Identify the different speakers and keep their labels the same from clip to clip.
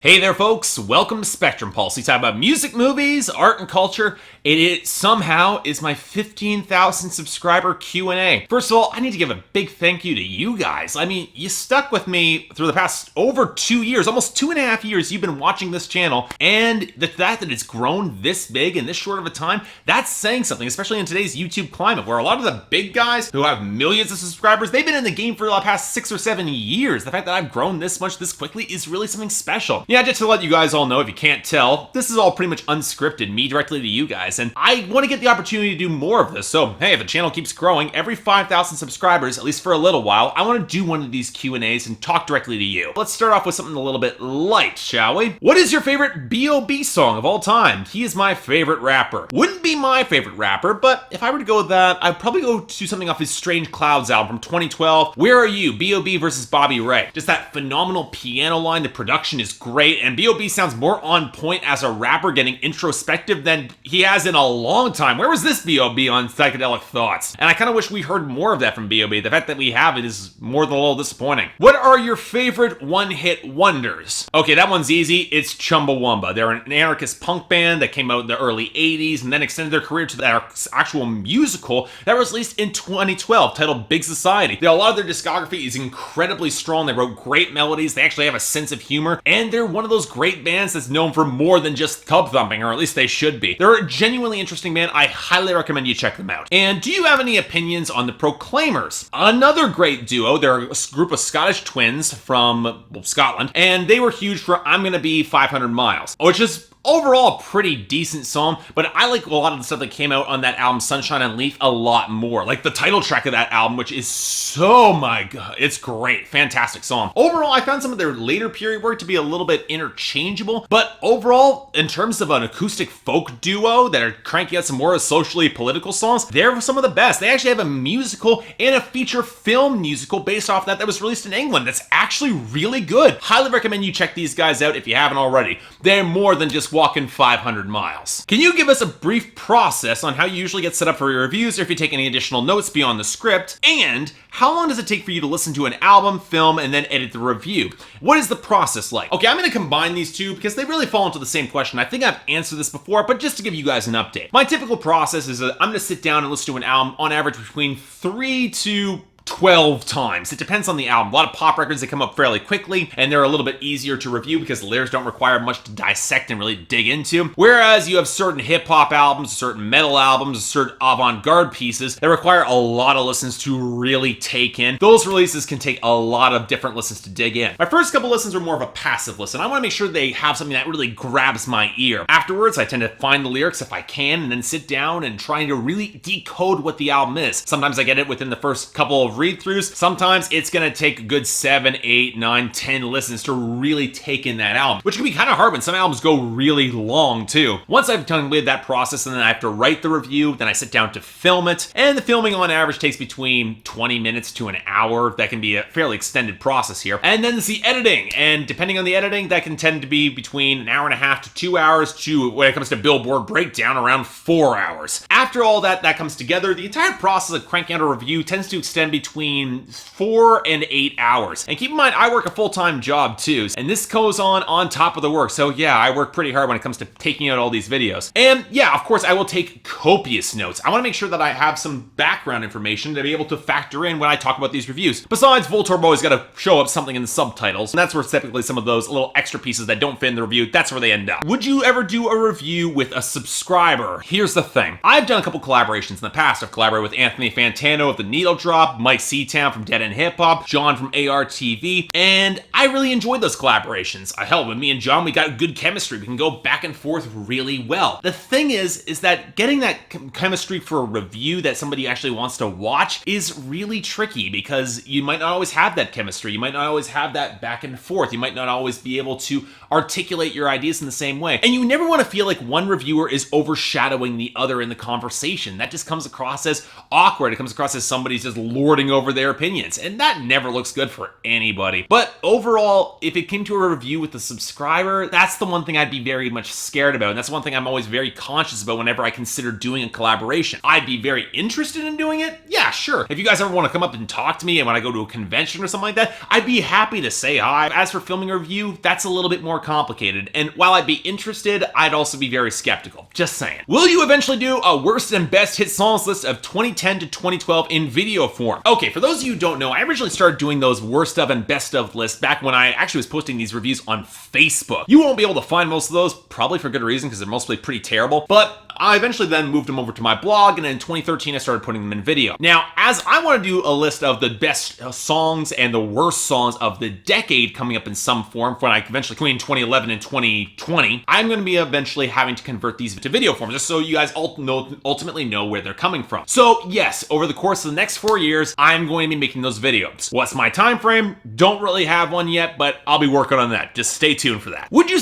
Speaker 1: Hey there folks, welcome to Spectrum Pulse. We talk about music, movies, art, and culture. It somehow is my 15,000 subscriber Q&A. First of all, I need to give a big thank you to you guys. I mean, you stuck with me through the past over 2 years, almost 2.5 years you've been watching this channel, and the fact that it's grown this big in this short of a time, that's saying something, especially in today's YouTube climate, where a lot of the big guys who have millions of subscribers, they've been in the game for the past 6 or 7 years. The fact that I've grown this much this quickly is really something special. Yeah, just to let you guys all know, if you can't tell, this is all pretty much unscripted, me directly to you guys, and I want to get the opportunity to do more of this, so hey, if the channel keeps growing, every 5,000 subscribers, at least for a little while, I want to do one of these Q&As and talk directly to you. Let's start off with something a little bit light, shall we? What is your favorite B.O.B. song of all time? He is my favorite rapper. Wouldn't be my favorite rapper, but if I were to go with that, I'd probably go to something off his Strange Clouds album from 2012, Where Are You? B.O.B. versus Bobby Ray. Just that phenomenal piano line, the production is great, and B.O.B. sounds more on point as a rapper getting introspective than he has in a long time. Where was this B.O.B. on Psychedelic Thoughts? And I kind of wish we heard more of that from B.O.B. The fact that we have it is more than a little disappointing. What are your favorite one-hit wonders? Okay, that one's easy. It's Chumbawamba. They're an anarchist punk band that came out in the early 80s and then extended their career to their actual musical that was released in 2012 titled Big Society. A lot of their discography is incredibly strong. They wrote great melodies. They actually have a sense of humor, and they're one of those great bands that's known for more than just tub thumping, or at least they should be. They're a genuinely interesting band. I highly recommend you check them out. And do you have any opinions on the Proclaimers? Another great duo. They're a group of Scottish twins from Scotland, and they were huge for I'm Gonna Be 500 Miles, which is overall a pretty decent song, but I like a lot of the stuff that came out on that album Sunshine on Leaf a lot more. Like the title track of that album, which is so, my god, it's great. Fantastic song. Overall, I found some of their later period work to be a little bit interchangeable, but overall, in terms of an acoustic folk duo that are cranking out some more socially political songs, they're some of the best. They actually have a musical and a feature film musical based off that was released in England that's actually really good. Highly recommend you check these guys out if you haven't already. They're more than just walking 500 miles. Can you give us a brief process on how you usually get set up for your reviews, or if you take any additional notes beyond the script? And how long does it take for you to listen to an album, film, and then edit the review? What is the process like? Okay, I'm going to combine these two because they really fall into the same question. I think I've answered this before, but just to give you guys an update. My typical process is that I'm going to sit down and listen to an album on average between 3 to 12 times. It depends on the album. A lot of pop records that come up fairly quickly, and they're a little bit easier to review because the lyrics don't require much to dissect and really dig into. Whereas you have certain hip-hop albums, certain metal albums, certain avant-garde pieces that require a lot of listens to really take in. Those releases can take a lot of different listens to dig in. My first couple listens are more of a passive listen. I want to make sure they have something that really grabs my ear. Afterwards, I tend to find the lyrics if I can, and then sit down and try to really decode what the album is. Sometimes I get it within the first couple of read-throughs. Sometimes it's gonna take a good 7, 8, 9, 10 listens to really take in that album, which can be kind of hard when some albums go really long too. Once I've completed that process, and then I have to write the review, then I sit down to film it, and the filming on average takes between 20 minutes to an hour. That can be a fairly extended process here. And then there's the editing, and depending on the editing, that can tend to be between an hour and a half to 2 hours to, when it comes to Billboard Breakdown, around 4 hours. After all that comes together, the entire process of cranking out a review tends to extend between 4 and 8 hours. And keep in mind, I work a full-time job too, and this goes on top of the work. So yeah, I work pretty hard when it comes to taking out all these videos. And yeah, of course, I will take copious notes. I want to make sure that I have some background information to be able to factor in when I talk about these reviews. Besides, Voltorb always got to show up something in the subtitles, and that's where typically some of those little extra pieces that don't fit in the review, that's where they end up. Would you ever do a review with a subscriber? Here's the thing. I've done a couple collaborations in the past. I've collaborated with Anthony Fantano of The Needle Drop, Mike Seatown from Dead End Hip Hop, John from ARTV, and I really enjoyed those collaborations. Hell, with me and John, we got good chemistry. We can go back and forth really well. The thing is that getting that chemistry for a review that somebody actually wants to watch is really tricky because you might not always have that chemistry. You might not always have that back and forth. You might not always be able to articulate your ideas in the same way. And you never want to feel like one reviewer is overshadowing the other in the conversation. That just comes across as awkward. It comes across as somebody's just lording lording over their opinions, and that never looks good for anybody. But overall, if it came to a review with a subscriber, that's the one thing I'd be very much scared about, and that's one thing I'm always very conscious about whenever I consider doing a collaboration. I'd be very interested in doing it, yeah, sure. If you guys ever want to come up and talk to me and when I go to a convention or something like that, I'd be happy to say hi. As for filming a review, that's a little bit more complicated, and while I'd be interested, I'd also be very skeptical. Just saying. Will you eventually do a worst and best hit songs list of 2010 to 2012 in video form? Okay, for those of you who don't know, I originally started doing those worst of and best of lists back when I actually was posting these reviews on Facebook. You won't be able to find most of those, probably for good reason, because they're mostly pretty terrible, but I eventually then moved them over to my blog, and in 2013 I started putting them in video. Now, as I want to do a list of the best songs and the worst songs of the decade coming up in some form, when I eventually, between 2011 and 2020, I'm going to be eventually having to convert these to video form, just so you guys ultimately know where they're coming from. So yes, over the course of the next 4 years, I'm going to be making those videos. What's my time frame? Don't really have one yet, but I'll be working on that. Just stay tuned for that. Would you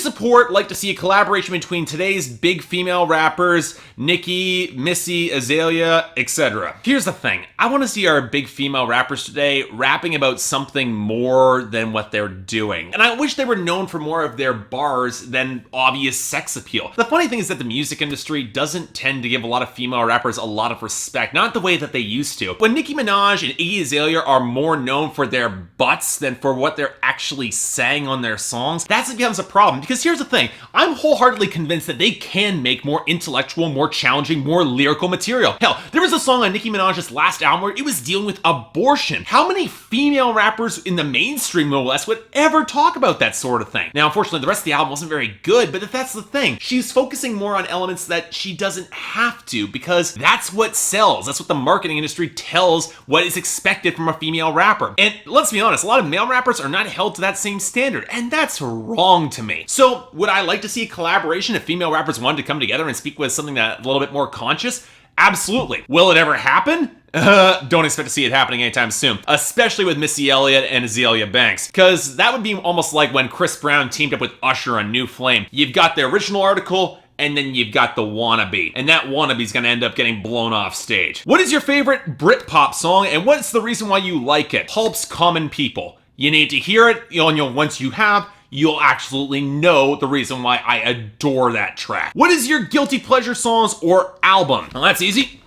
Speaker 1: like to see a collaboration between today's big female rappers, Nicki, Missy, Azalea, etc.? Here's the thing. I want to see our big female rappers today rapping about something more than what they're doing. And I wish they were known for more of their bars than obvious sex appeal. The funny thing is that the music industry doesn't tend to give a lot of female rappers a lot of respect, not the way that they used to. When Nicki Minaj and Iggy Azalea are more known for their butts than for what they're actually saying on their songs, that becomes a problem. Because here's the thing. I'm wholeheartedly convinced that they can make more intellectual, more challenging, more lyrical material. Hell, there was a song on Nicki Minaj's last album where it was dealing with abortion. How many female rappers in the mainstream, no less, would ever talk about that sort of thing? Now, unfortunately, the rest of the album wasn't very good, but that's the thing. She's focusing more on elements that she doesn't have to, because that's what sells. That's what the marketing industry tells what is expected from a female rapper. And let's be honest, a lot of male rappers are not held to that same standard, and that's wrong to me. So, would I like to see a collaboration if female rappers wanted to come together and speak with something that a little bit more conscious? Absolutely. Will it ever happen? Don't expect to see it happening anytime soon, especially with Missy Elliott and Azalea Banks, because that would be almost like when Chris Brown teamed up with Usher on New Flame. You've got the original article, and then you've got the wannabe, and that wannabe's gonna end up getting blown off stage. What is your favorite Britpop song, and what's the reason why you like it? Pulp's Common People. You need to hear it, once you have, you'll absolutely know the reason why I adore that track. What is your guilty pleasure songs or album? Well, that's easy.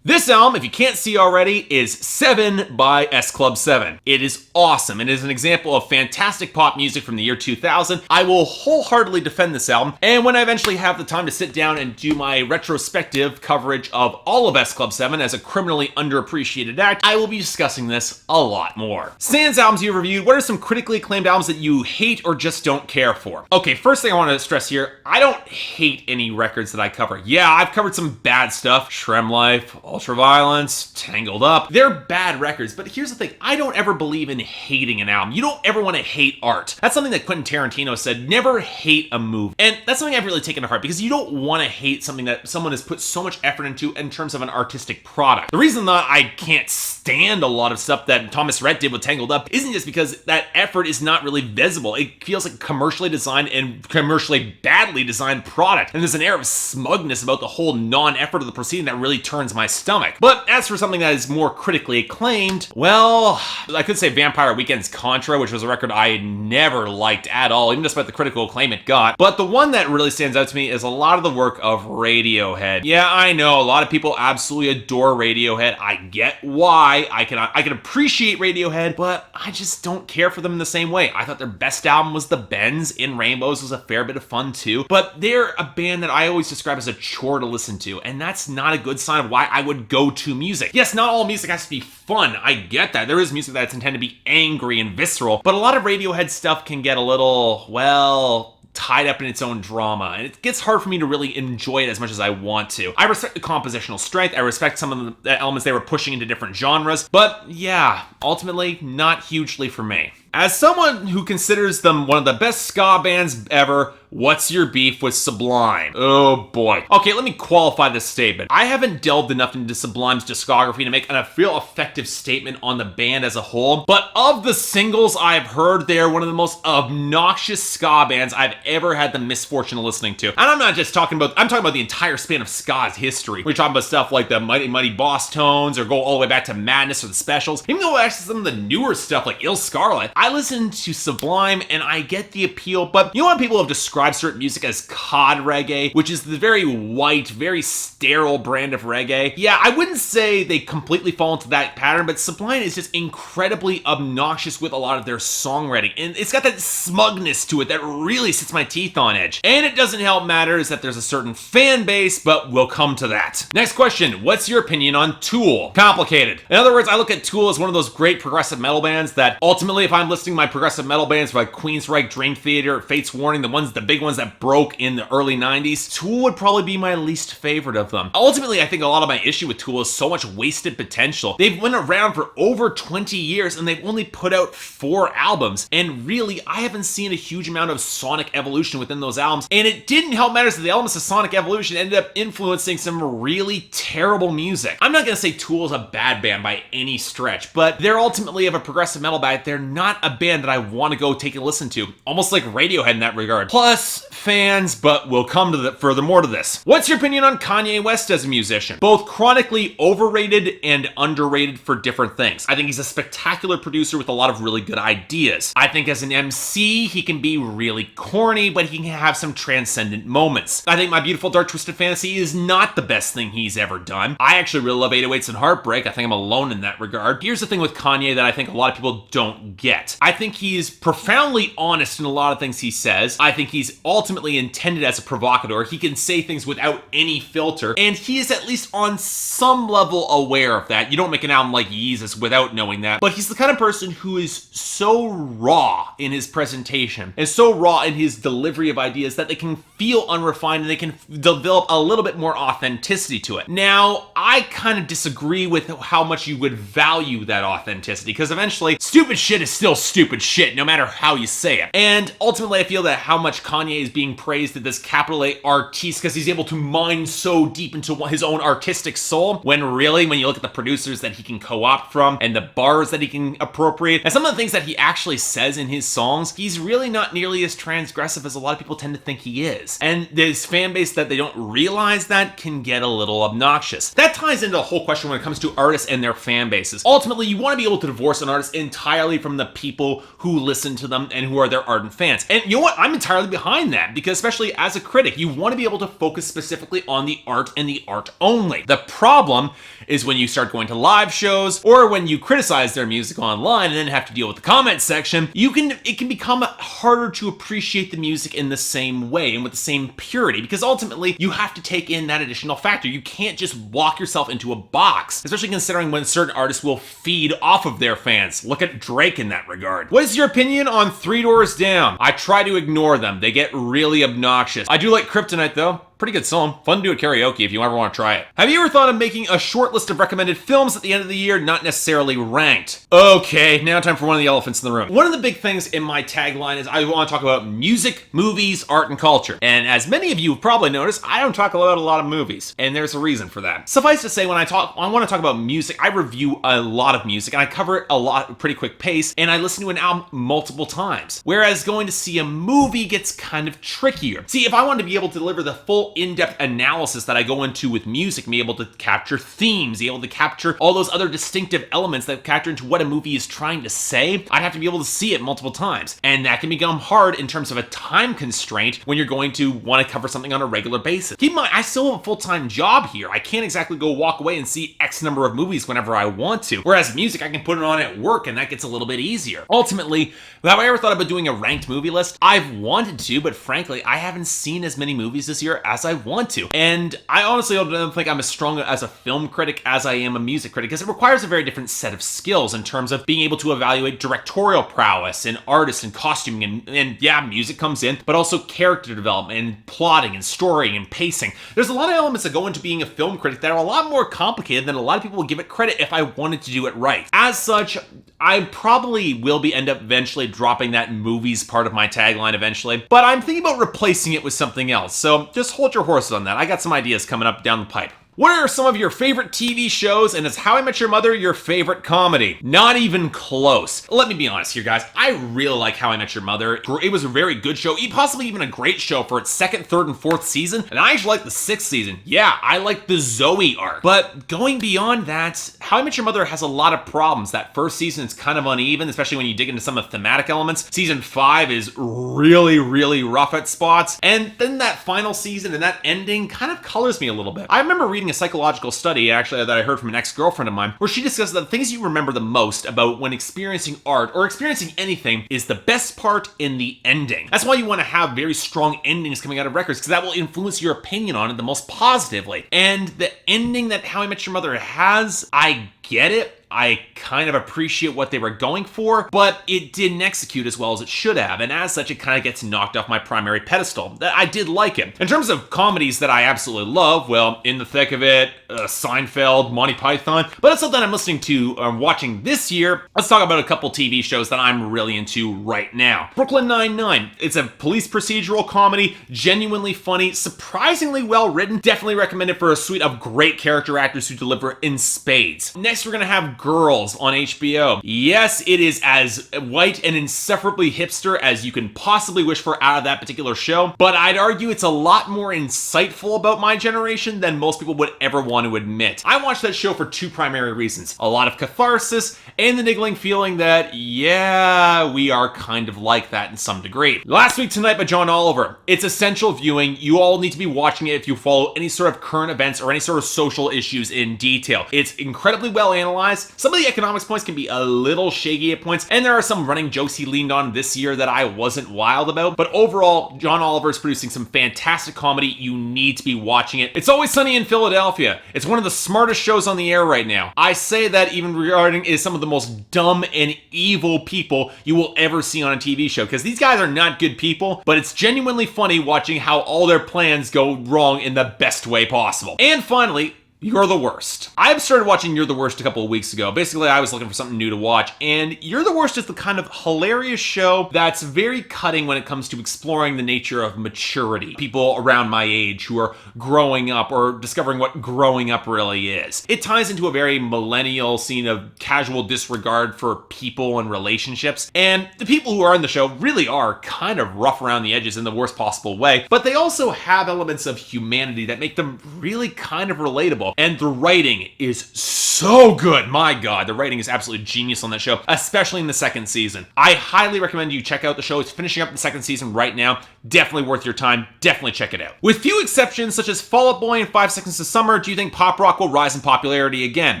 Speaker 1: This album, if you can't see already, is 7 by S Club 7. It is awesome. It is an example of fantastic pop music from the year 2000. I will wholeheartedly defend this album, and when I eventually have the time to sit down and do my retrospective coverage of all of S Club 7 as a criminally underappreciated act, I will be discussing this a lot more. Sans albums you reviewed, what are some critically acclaimed albums that you hate or just don't care for? Okay, first thing I want to stress here, I don't hate any records that I cover. Yeah, I've covered some bad stuff, Shrem Life, Ultraviolence, Tangled Up. They're bad records, but here's the thing. I don't ever believe in hating an album. You don't ever want to hate art. That's something that Quentin Tarantino said, never hate a movie. And that's something I've really taken to heart, because you don't want to hate something that someone has put so much effort into in terms of an artistic product. The reason that I can't stand a lot of stuff that Thomas Rhett did with Tangled Up isn't just because that effort is not really visible. It feels like a commercially designed and commercially badly designed product. And there's an air of smugness about the whole non-effort of the proceeding that really turns my stomach. But as for something that is more critically acclaimed, well, I could say Vampire Weekend's Contra, which was a record I never liked at all, even despite the critical acclaim it got. But the one that really stands out to me is a lot of the work of Radiohead. Yeah, I know, a lot of people absolutely adore Radiohead. I get why. I can appreciate Radiohead, but I just don't care for them in the same way. I thought their best album was The Bends. In Rainbows was a fair bit of fun too. But they're a band that I always describe as a chore to listen to, and that's not a good sign of why I would go to music. Yes, not all music has to be fun. I get that. There is music that's intended to be angry and visceral, but a lot of Radiohead stuff can get a little, well, tied up in its own drama, and it gets hard for me to really enjoy it as much as I want to. I respect the compositional strength, I respect some of the elements they were pushing into different genres, but yeah, ultimately, not hugely for me. As someone who considers them one of the best ska bands ever, what's your beef with Sublime? Oh boy. Okay, let me qualify this statement. I haven't delved enough into Sublime's discography to make a real effective statement on the band as a whole, but of the singles I've heard, they are one of the most obnoxious ska bands I've ever had the misfortune of listening to. And I'm talking about the entire span of ska's history. We're talking about stuff like the Mighty Mighty Boss Tones, or go all the way back to Madness or the Specials. Even though actually some of the newer stuff like Ill Scarlet, I listen to Sublime and I get the appeal, but you know what people have described certain music as cod reggae, which is the very white, very sterile brand of reggae. Yeah, I wouldn't say they completely fall into that pattern, but Sublime is just incredibly obnoxious with a lot of their songwriting, and it's got that smugness to it that really sets my teeth on edge. And it doesn't help matters that there's a certain fan base, but we'll come to that. Next question, what's your opinion on Tool? Complicated. In other words, I look at Tool as one of those great progressive metal bands that ultimately, if I'm listing my progressive metal bands like Queensryche, Dream Theater, Fate's Warning, the big ones that broke in the early 90s, Tool would probably be my least favorite of them. Ultimately, I think a lot of my issue with Tool is so much wasted potential. They've been around for over 20 years and they've only put out 4 albums, and really, I haven't seen a huge amount of sonic evolution within those albums, and it didn't help matters that the elements of sonic evolution ended up influencing some really terrible music. I'm not gonna say Tool is a bad band by any stretch, but they're ultimately of a progressive metal band. They're not a band that I want to go take a listen to, almost like Radiohead in that regard. Plus, fans, but we'll come to furthermore to this. What's your opinion on Kanye West as a musician? Both chronically overrated and underrated for different things. I think he's a spectacular producer with a lot of really good ideas. I think as an MC, he can be really corny, but he can have some transcendent moments. I think My Beautiful Dark Twisted Fantasy is not the best thing he's ever done. I actually really love 808s and Heartbreak. I think I'm alone in that regard. Here's the thing with Kanye that I think a lot of people don't get. I think he's profoundly honest in a lot of things he says. I think he's ultimately intended as a provocateur. He can say things without any filter, and he is at least on some level aware of that. You don't make an album like Yeezus without knowing that, but he's the kind of person who is so raw in his presentation and so raw in his delivery of ideas that they can feel unrefined and they can develop a little bit more authenticity to it. Now, I kind of disagree with how much you would value that authenticity, because eventually, stupid shit is still stupid shit, no matter how you say it. And ultimately, I feel that how much Kanye is being praised as this capital A artiste because he's able to mine so deep into his own artistic soul, when really, when you look at the producers that he can co-opt from and the bars that he can appropriate, and some of the things that he actually says in his songs, he's really not nearly as transgressive as a lot of people tend to think he is. And this fan base that they don't realize that can get a little obnoxious. That ties into the whole question when it comes to artists and their fan bases. Ultimately, you want to be able to divorce an artist entirely from the people who listen to them and who are their ardent fans. And you know what? I'm entirely behind that, because especially as a critic, you want to be able to focus specifically on the art and the art only. The problem is when you start going to live shows or when you criticize their music online and then have to deal with the comment section, it can become harder to appreciate the music in the same way and with the same purity, because ultimately you have to take in that additional factor. You can't just lock yourself into a box, especially considering when certain artists will feed off of their fans. Look at Drake in that regard. What is your opinion on Three Doors Down? I try to ignore them. They get really obnoxious. I do like Kryptonite though. Pretty good song. Fun to do at karaoke if you ever want to try it. Have you ever thought of making a short list of recommended films at the end of the year, not necessarily ranked? Okay, now time for one of the elephants in the room. One of the big things in my tagline is I want to talk about music, movies, art, and culture. And as many of you have probably noticed, I don't talk about a lot of movies, and there's a reason for that. Suffice to say, when I want to talk about music, I review a lot of music, and I cover it a lot at a pretty quick pace, and I listen to an album multiple times. Whereas going to see a movie gets kind of trickier. See, if I wanted to be able to deliver the full in-depth analysis that I go into with music, be able to capture themes, be able to capture all those other distinctive elements that capture into what a movie is trying to say, I'd have to be able to see it multiple times. And that can become hard in terms of a time constraint when you're going to want to cover something on a regular basis. Keep in mind, I still have a full-time job here. I can't exactly go walk away and see X number of movies whenever I want to. Whereas music, I can put it on at work and that gets a little bit easier. Ultimately, have I ever thought about doing a ranked movie list? I've wanted to, but frankly, I haven't seen as many movies this year as as I want to. And I honestly don't think I'm as strong as a film critic as I am a music critic, because it requires a very different set of skills in terms of being able to evaluate directorial prowess and artists and costuming, and yeah, music comes in, but also character development and plotting and story and pacing. There's a lot of elements that go into being a film critic that are a lot more complicated than a lot of people will give it credit if I wanted to do it right. As such, I probably will end up eventually dropping that movies part of my tagline eventually, but I'm thinking about replacing it with something else, so just hold your horses on that. I got some ideas coming up down the pipe. What are some of your favorite TV shows, and is How I Met Your Mother your favorite comedy? Not even close. Let me be honest here, guys. I really like How I Met Your Mother. It was a very good show, possibly even a great show for its second, third, and fourth season, and I actually like the sixth season. Yeah, I like the Zoe arc. But going beyond that, How I Met Your Mother has a lot of problems. That first season is kind of uneven, especially when you dig into some of the thematic elements. Season 5 is really, really rough at spots, and then that final season and that ending kind of colors me a little bit. I remember reading a psychological study, actually, that I heard from an ex-girlfriend of mine, where she discussed that the things you remember the most about when experiencing art or experiencing anything is the best part in the ending. That's why you want to have very strong endings coming out of records, because that will influence your opinion on it the most positively. And the ending that How I Met Your Mother has, I get it. I kind of appreciate what they were going for, but it didn't execute as well as it should have, and as such, it kind of gets knocked off my primary pedestal. I did like it. In terms of comedies that I absolutely love, well, In the Thick of It, Seinfeld, Monty Python, but it's something I'm listening to watching this year. Let's talk about a couple TV shows that I'm really into right now. Brooklyn Nine-Nine. It's a police procedural comedy, genuinely funny, surprisingly well written, definitely recommended for a suite of great character actors who deliver in spades. Next, we're gonna have Girls on HBO. Yes, it is as white and insufferably hipster as you can possibly wish for out of that particular show, but I'd argue it's a lot more insightful about my generation than most people would ever want to admit. I watched that show for two primary reasons: a lot of catharsis and the niggling feeling that, yeah, we are kind of like that in some degree. Last Week Tonight by John Oliver. It's essential viewing. You all need to be watching it if you follow any sort of current events or any sort of social issues in detail. It's incredibly well analyzed. Some of the economics points can be a little shaky at points, and there are some running jokes he leaned on this year that I wasn't wild about, but overall, John Oliver is producing some fantastic comedy. You need to be watching it. It's Always Sunny in Philadelphia. It's one of the smartest shows on the air right now. I say that even regarding is some of the most dumb and evil people you will ever see on a TV show, because these guys are not good people, but it's genuinely funny watching how all their plans go wrong in the best way possible. And finally, You're the Worst. I started watching You're the Worst a couple of weeks ago. Basically, I was looking for something new to watch, and You're the Worst is the kind of hilarious show that's very cutting when it comes to exploring the nature of maturity. People around my age who are growing up or discovering what growing up really is. It ties into a very millennial scene of casual disregard for people and relationships, and the people who are in the show really are kind of rough around the edges in the worst possible way, but they also have elements of humanity that make them really kind of relatable. And the writing is so good. My God, the writing is absolutely genius on that show, especially in the second season. I highly recommend you check out the show. It's finishing up the second season right now. Definitely worth your time. Definitely check it out. With few exceptions, such as Fall Out Boy and 5 Seconds to Summer, do you think pop rock will rise in popularity again?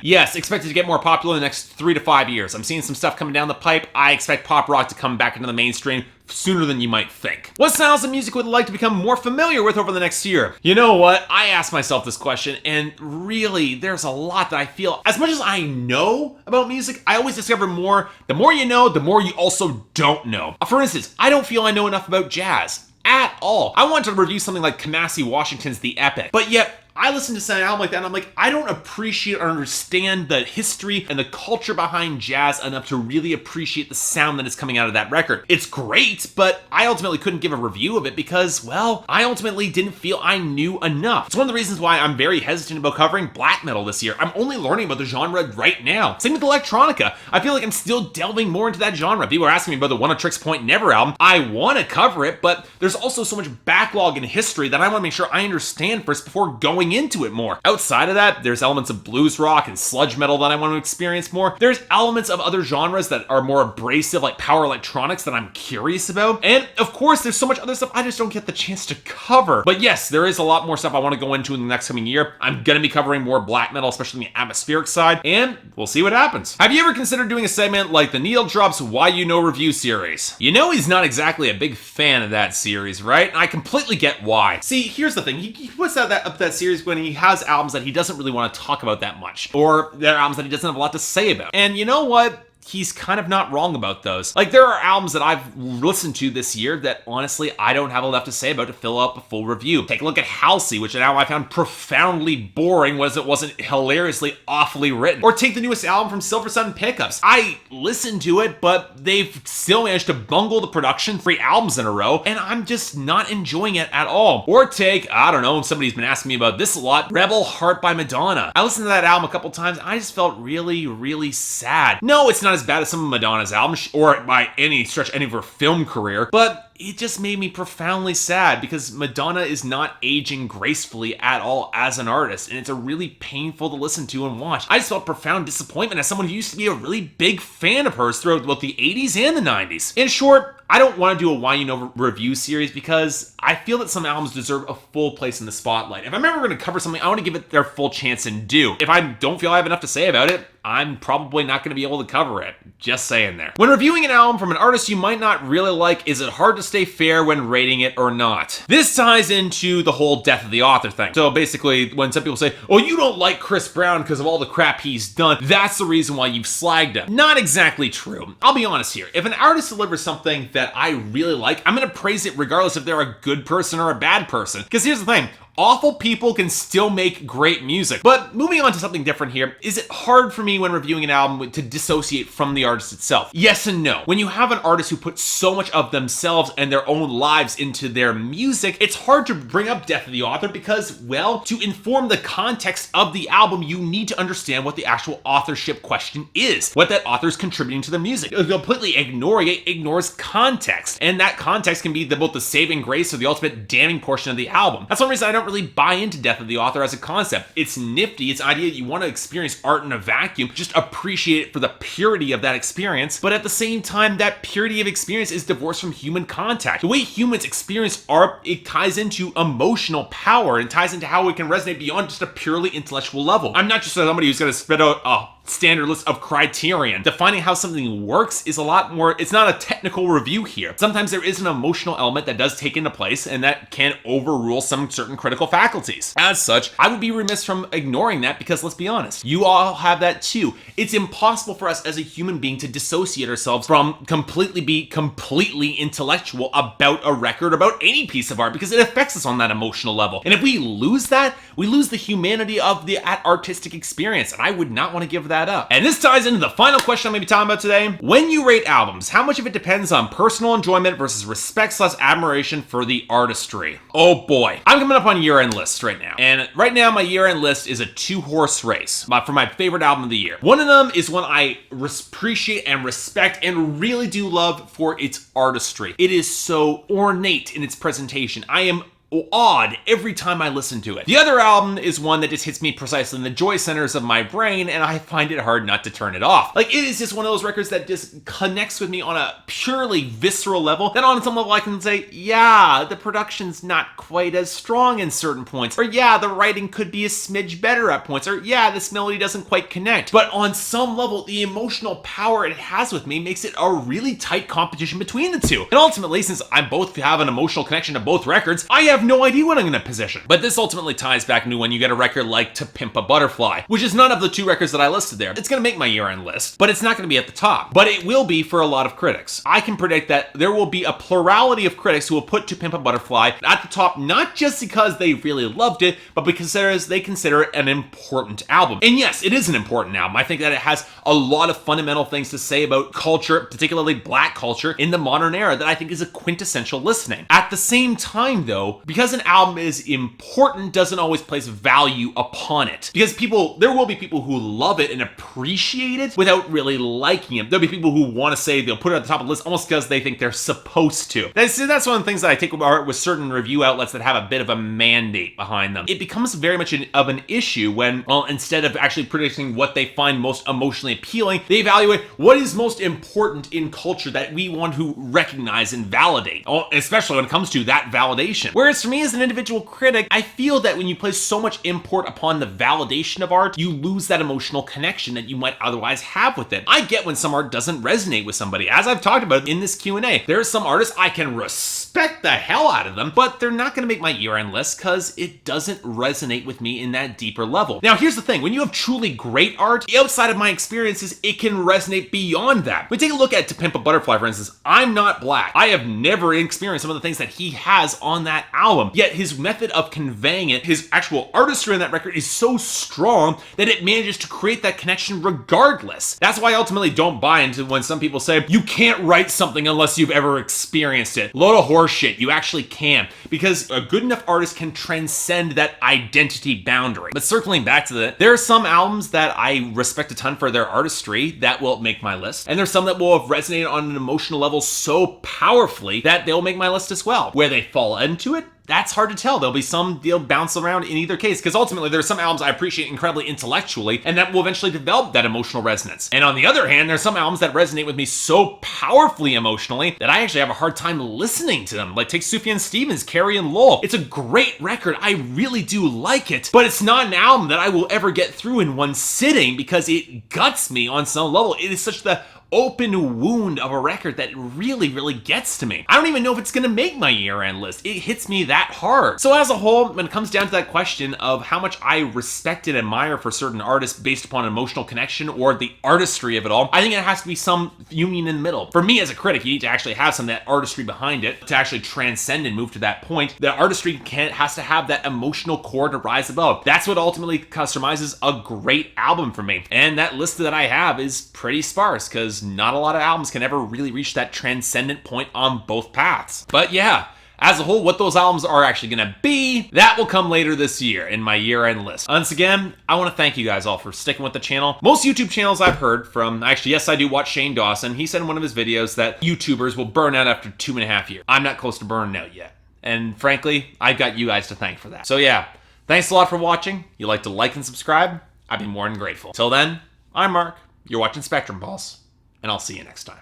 Speaker 1: Yes, expected to get more popular in the next 3 to 5 years. I'm seeing some stuff coming down the pipe. I expect pop rock to come back into the mainstream sooner than you might think. What styles of music would you like to become more familiar with over the next year? You know what? I asked myself this question, and really, there's a lot that I feel. As much as I know about music, I always discover more. The more you know, the more you also don't know. For instance, I don't feel I know enough about jazz at all. I wanted to review something like Kamasi Washington's The Epic, but yet I listen to an album like that and I'm like, I don't appreciate or understand the history and the culture behind jazz enough to really appreciate the sound that is coming out of that record. It's great, but I ultimately couldn't give a review of it because, well, I ultimately didn't feel I knew enough. It's one of the reasons why I'm very hesitant about covering black metal this year. I'm only learning about the genre right now. Same with electronica. I feel like I'm still delving more into that genre. People are asking me about the One of Tricks Point Never album. I want to cover it, but there's also so much backlog in history that I want to make sure I understand first before going growing into it more. Outside of that, there's elements of blues rock and sludge metal that I want to experience more. There's elements of other genres that are more abrasive, like power electronics, that I'm curious about. And of course, there's so much other stuff I just don't get the chance to cover. But yes, there is a lot more stuff I want to go into in the next coming year. I'm going to be covering more black metal, especially the atmospheric side, and we'll see what happens. Have you ever considered doing a segment like the Neil Drops Why You Know review series? You know he's not exactly a big fan of that series, right? And I completely get why. See, here's the thing. He puts out that series when he has albums that he doesn't really want to talk about that much, or they're albums that he doesn't have a lot to say about. And you know what? He's kind of not wrong about those. Like, there are albums that I've listened to this year that honestly I don't have enough to say about to fill up a full review. Take a look at Halsey, which now I found profoundly boring was it wasn't hilariously awfully written. Or take the newest album from Silver Sun Pickups. I listened to it, but they've still managed to bungle the production 3 albums in a row, and I'm just not enjoying it at all. Or take, I don't know, somebody's been asking me about this a lot, Rebel Heart by Madonna. I listened to that album a couple times, and I just felt really, really sad. No, it's not as bad as some of Madonna's albums, or by any stretch any of her film career, but it just made me profoundly sad because Madonna is not aging gracefully at all as an artist, and it's a really painful to listen to and watch. I just felt profound disappointment as someone who used to be a really big fan of hers throughout both the 80s and the 90s. In short, I don't want to do a Why You Know review series because I feel that some albums deserve a full place in the spotlight. If I'm ever going to cover something, I want to give it their full chance and due. If I don't feel I have enough to say about it, I'm probably not going to be able to cover it. Just saying there. When reviewing an album from an artist you might not really like, is it hard to stay fair when rating it or not? This ties into the whole death of the author thing. So basically, when some people say, oh, you don't like Chris Brown because of all the crap he's done, that's the reason why you've slagged him. Not exactly true. I'll be honest here. If an artist delivers something that I really like, I'm going to praise it regardless if they're a good person or a bad person. Because here's the thing. Awful people can still make great music. But moving on to something different here, is it hard for me when reviewing an album to dissociate from the artist itself? Yes and no. When you have an artist who puts so much of themselves and their own lives into their music, it's hard to bring up death of the author because, well, to inform the context of the album, you need to understand what the actual authorship question is, what that author's contributing to the music. Completely ignoring it ignores context, and that context can be both the saving grace or the ultimate damning portion of the album. That's one reason I don't really buy into death of the author as a concept. It's nifty, it's an idea that you want to experience art in a vacuum, just appreciate it for the purity of that experience, but at the same time, that purity of experience is divorced from human contact. The way humans experience art, it ties into emotional power and ties into how it can resonate beyond just a purely intellectual level. I'm not just somebody who's going to spit out a standard list of criterion. Defining how something works is a lot more, it's not a technical review here. Sometimes there is an emotional element that does take into place and that can overrule some certain critical faculties. As such, I would be remiss from ignoring that because let's be honest, you all have that too. It's impossible for us as a human being to dissociate ourselves from completely intellectual about a record, about any piece of art, because it affects us on that emotional level. And if we lose that, we lose the humanity of the artistic experience, and I would not want to give that up. And this ties into the final question I'm going to be talking about today. When you rate albums, how much of it depends on personal enjoyment versus respect/admiration for the artistry? Oh boy. I'm coming up on year-end lists right now. And right now my year-end list is a 2-horse race for my favorite album of the year. One of them is one I appreciate and respect and really do love for its artistry. It is so ornate in its presentation. I am awed every time I listen to it. The other album is one that just hits me precisely in the joy centers of my brain, and I find it hard not to turn it off. Like, it is just one of those records that just connects with me on a purely visceral level, that on some level I can say, yeah, the production's not quite as strong in certain points, or yeah, the writing could be a smidge better at points, or yeah, this melody doesn't quite connect. But on some level, the emotional power it has with me makes it a really tight competition between the two. And ultimately, since I both have an emotional connection to both records, I have no idea what I'm going to position. But this ultimately ties back into when you get a record like To Pimp a Butterfly, which is none of the 2 records that I listed there. It's going to make my year-end list, but it's not going to be at the top. But it will be for a lot of critics. I can predict that there will be a plurality of critics who will put To Pimp a Butterfly at the top, not just because they really loved it, but because they consider it an important album. And yes, it is an important album. I think that it has a lot of fundamental things to say about culture, particularly black culture, in the modern era that I think is a quintessential listening. At the same time, though, Because an album is important doesn't always place value upon it. Because there will be people who love it and appreciate it without really liking it. There'll be people who want to say they'll put it at the top of the list almost because they think they're supposed to. That's one of the things that I take apart with certain review outlets that have a bit of a mandate behind them. It becomes very much of an issue when, well, instead of actually predicting what they find most emotionally appealing, they evaluate what is most important in culture that we want to recognize and validate, especially when it comes to that validation. Whereas for me as an individual critic, I feel that when you place so much import upon the validation of art, you lose that emotional connection that you might otherwise have with it. I get when some art doesn't resonate with somebody. As I've talked about in this Q&A, there are some artists I can respect the hell out of them, but they're not going to make my year-end list because it doesn't resonate with me in that deeper level. Now, here's the thing. When you have truly great art, outside of my experiences, it can resonate beyond that. When we take a look at To Pimp a Butterfly, for instance, I'm not black. I have never experienced some of the things that he has on that album, yet his method of conveying it, his actual artistry on that record is so strong that it manages to create that connection regardless. That's why I ultimately don't buy into when some people say, you can't write something unless you've ever experienced it. Load of horseshit. You actually can. Because a good enough artist can transcend that identity boundary. But circling back to that, there are some albums that I respect a ton for their artistry that will make my list. And there's some that will have resonated on an emotional level so powerfully that they'll make my list as well. Where they fall into it, that's hard to tell. There'll be some they'll bounce around in either case, because ultimately there's some albums I appreciate incredibly intellectually, and that will eventually develop that emotional resonance. And on the other hand, there's some albums that resonate with me so powerfully emotionally that I actually have a hard time listening to them. Like take Sufjan Stevens' Carrie and Lowell. It's a great record. I really do like it, but it's not an album that I will ever get through in one sitting because it guts me on some level. It is such the open wound of a record that really, really gets to me. I don't even know if it's gonna make my year-end list. It hits me that hard. So as a whole, when it comes down to that question of how much I respect and admire for certain artists based upon emotional connection or the artistry of it all, I think it has to be some union in the middle. For me as a critic, you need to actually have some of that artistry behind it to actually transcend and move to that point. The artistry has to have that emotional core to rise above. That's what ultimately customizes a great album for me. And that list that I have is pretty sparse because not a lot of albums can ever really reach that transcendent point on both paths. But yeah, as a whole, what those albums are actually gonna be, that will come later this year in my year-end list. Once again, I want to thank you guys all for sticking with the channel. Most YouTube channels I've heard from, actually, yes, I do watch Shane Dawson. He said in one of his videos that YouTubers will burn out after 2.5 years. I'm not close to burning out yet. And frankly, I've got you guys to thank for that. So yeah, thanks a lot for watching. If you'd like to like and subscribe, I'd be more than grateful. Till then, I'm Mark. You're watching Spectrum Pulse, and I'll see you next time.